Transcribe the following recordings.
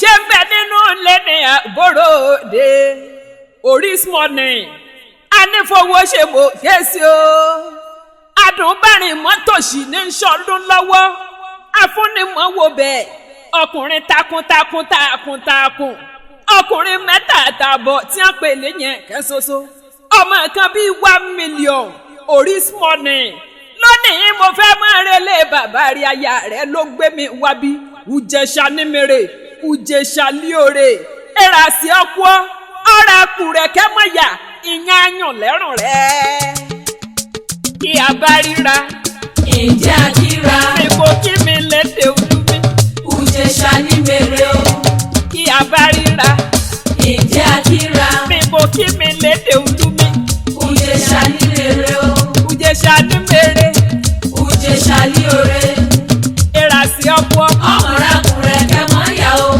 ṣe ń bẹ nínú ilé ní àbúròde Oris morning anífowó ṣe mò kéésì o adùnbárìn mọ́tòṣì ní sọdún lọ́wọ́ afúnimọ̀wò bẹ́ẹ̀ ọkùnrin takuntakun ọkùnrin mẹ́ta àtààbọ̀ tí wọ́n pè léyìn kẹ́sọ́sọ ọmọ kan bíi 1 million Oris morning lónìí mo fẹ́ máa relé bàbá rí aya rẹ̀ ló gbé mi wá bí Ìjẹ̀ṣà ní mèrè Ìjẹ̀ṣà líore èrà sí ọkọ ọ̀rọ̀ àkùrẹ̀kẹ́ mọ̀yà ìyẹn ayàn lẹ́rùn rẹ̀ kí a bá ríra ǹjẹ́ àkíra ipò kí mi lédè olú mi Ìjẹ̀ṣà ní mèrè o kí a bá ríra ǹjẹ́ àkíra ipò kí mi lédè olú mi Ìjẹ̀ṣà ní mèrè o Ìjẹ̀ṣà ní mèrè Ìjẹ̀ṣà líore èrà sí ọkọ ọmọrakùnrin kẹmọ́yà o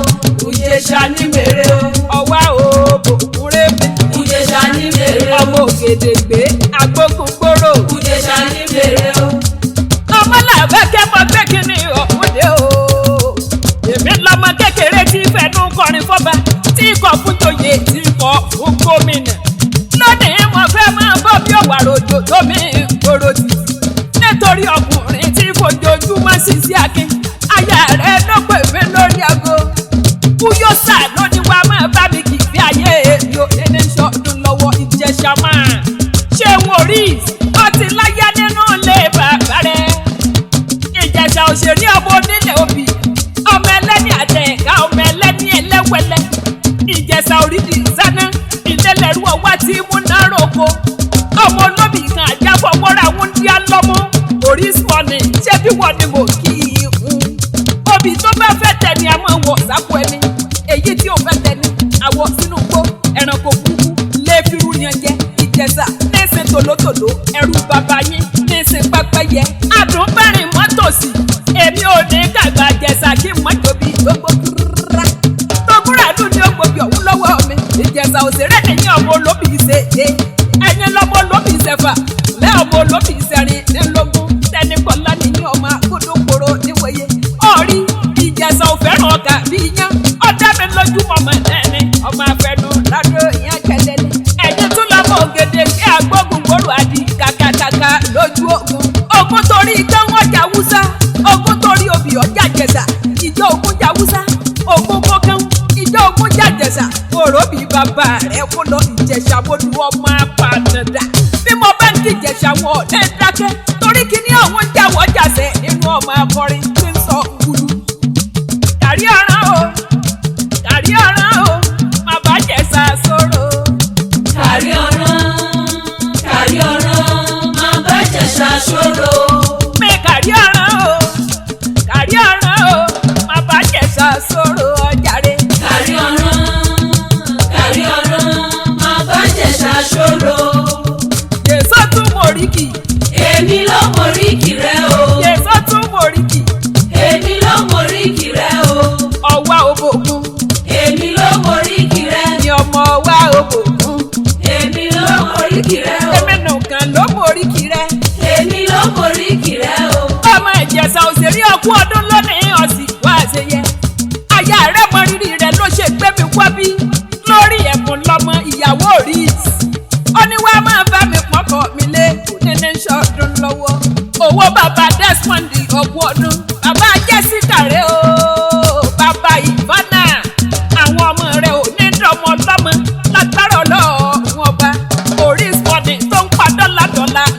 Ìjẹ̀ṣà ní mèrè o ọwá o bòkúrẹ́ mi Ìjẹ̀ṣà ní mèrè o ọmọ Ògèdèngbé agbógun gbòòrò Ìjẹ̀ṣà ní mèrè o ọmọ làbẹ́ kẹ́mọ́ gbé kínní ọ̀húndé o èmi lọmọ kékeré tí fẹnu kọrin fọba tí kò fún joyè tí kò fún gómìnà lónìí mo fẹ́ máa bọ́ bí òwàrò òjòjò mi gbòòrò tì nítorí ọkùnrin tí fojoojúmọ́ Sisi Akin aya rẹ̀ ló pè mí lórí aago kúyó sà lóní wa máa bá mi kì í fi ayé èmi ò ní sọdún lọ́wọ́ Ìjẹ̀ṣà máa ṣé Oris ọtí láyá nínú ilé bàbá rẹ̀ Ìjẹ̀ṣà òṣèré ọmọ onílé òbí ọmọ ẹlẹ́ni àtẹ̀ká ọmọ ẹlẹ́ni ẹlẹ́wẹ̀lẹ́ Ìjẹ̀ṣà Oriki sáná ìlẹ́lẹ̀rú ọwá tí múná roko ọmọ olóbì kan àjábọ̀ wọ́ra wọn dí alọ́mọ Oris morning ṣé bí wọ́n ni mo kí i hun obì tó bá fẹ́ tẹ̀ ni a máa wọ̀ sápò ẹni èyí tí ò fẹ́ tẹ̀ ni àwọ̀ sínú gbó ẹranko kúkú lé firu yẹn jẹ Ìjẹ̀ṣà nísìn tòlótòló ẹrú bàbá yín nísìn pẹ́pẹ́yẹ adùnbẹ́rìn mọ́tòsí èmi ò ní kàgbà Ìjẹ̀ṣà kí mọ́tòbí gbogbo rárá tókùràdù ni ó gbòbí ọ̀hún lọ́wọ́ mi Ìjẹ̀ṣà òṣèré nìyẹn ọmọ olóbì ṣèṣe ẹ̀yin lọ́mọ olóbì ṣẹ̀fà lẹ́ ọmọ olóbì ṣẹ̀rin nílógún tẹnikọ́lá nìyẹn ọmọ akódókòrò níwòye ọ̀rí Ìjẹ̀ṣà ò fẹ́ràn ọkà bí iyán ọ̀dà mi lójú mọ̀mọ́ ẹni ọmọ afẹnu ládó ìyẹn kẹlẹ́lẹ́ ẹ̀yin tún lọ́mọ Ògèdè kí agbógun gbòòrò àdì kàkàkàkà lójú ogun torí ikán ọjà Haúsá ogun torí obì ọjà Ìjẹ̀ṣà ìjọ ogun jà Haúsá ogun kọkàn ìjọ ogun jà Ìjẹ̀ṣà òróbì bàbá rẹ̀ kó lọ Ìjẹ̀ṣà bólú ọmọ apànàdà bí mo bá ń di Ìjẹ̀ṣà wọn ò lè dákẹ́ torí kíní àwọn jáwọ́ jàṣẹ nínú ọmọ akọrin tí ń sọ gbùlù kàrí ọ̀ràn o má bá Ìjẹ̀ṣà sọ̀rọ̀ kàrí ọ̀ràn má bá Ìjẹ̀ṣà sọ̀rọ̀ mi kàrí ọ̀ràn o má bá Ìjẹ̀ṣà sọ̀rọ̀ ọjàre kàrí ọ̀ràn má bá Ìjẹ̀ṣà sọ̀rọ̀ Yèsó tún mọ Oriki èmi ló mọ Oriki rẹ o Yèsó tún mọ Oriki èmi ló mọ Oriki rẹ o ọwá òbòkun èmi ló mọ Oriki rẹ ni ọmọ ọwá òbòkun èmi ló mọ Oriki rẹ o èmi nìkan ló mọ Oriki rẹ èmi ló mọ Oriki rẹ o ọmọ Ìjẹ̀ṣà òṣèré ọkú ọdún lónìí ọ̀sìn wá àṣeyẹ aya rẹ mọ rírì rẹ ló ṣe gbé mi wá bí lórí ẹ̀bùn lọ́mọ ìyàwó Oris ó ní wá máa bá mi pọ́kọ̀ mi lé nínú ṣọ́ọ̀dún lọ́wọ́ owó bàbá Desmond ọ̀pọ̀ ọdún bàbá Jessica rẹ o bàbá Ivana àwọn ọmọ rẹ ò ní dọ́mọ lọ́mọ lágbára Ọlọ́run ọba Oris morning tó ń pa dọ́là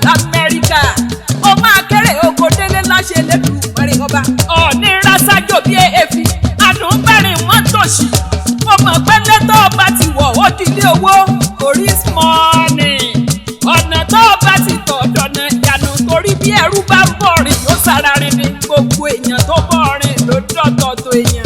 Lamerica ó máa kéré oko délé láṣẹ lẹ́dùn mẹ́rin ọba ọ̀ọ́ni rásájò bí èéfì adùnbẹ́rìn mọ́tòṣì mo mọ̀ pé lẹ́tọ́ ọba ti wọ̀ ó dilé owó Oris morning ọ̀nà tó ọba ti tọ̀ dọ̀nà ìyànà torí bí ẹrú bá ń bọ̀ rìn yóò sára rìn ní gbogbo èèyàn tó bọ̀ rìn ló dọ̀tọ̀ tó èèyàn.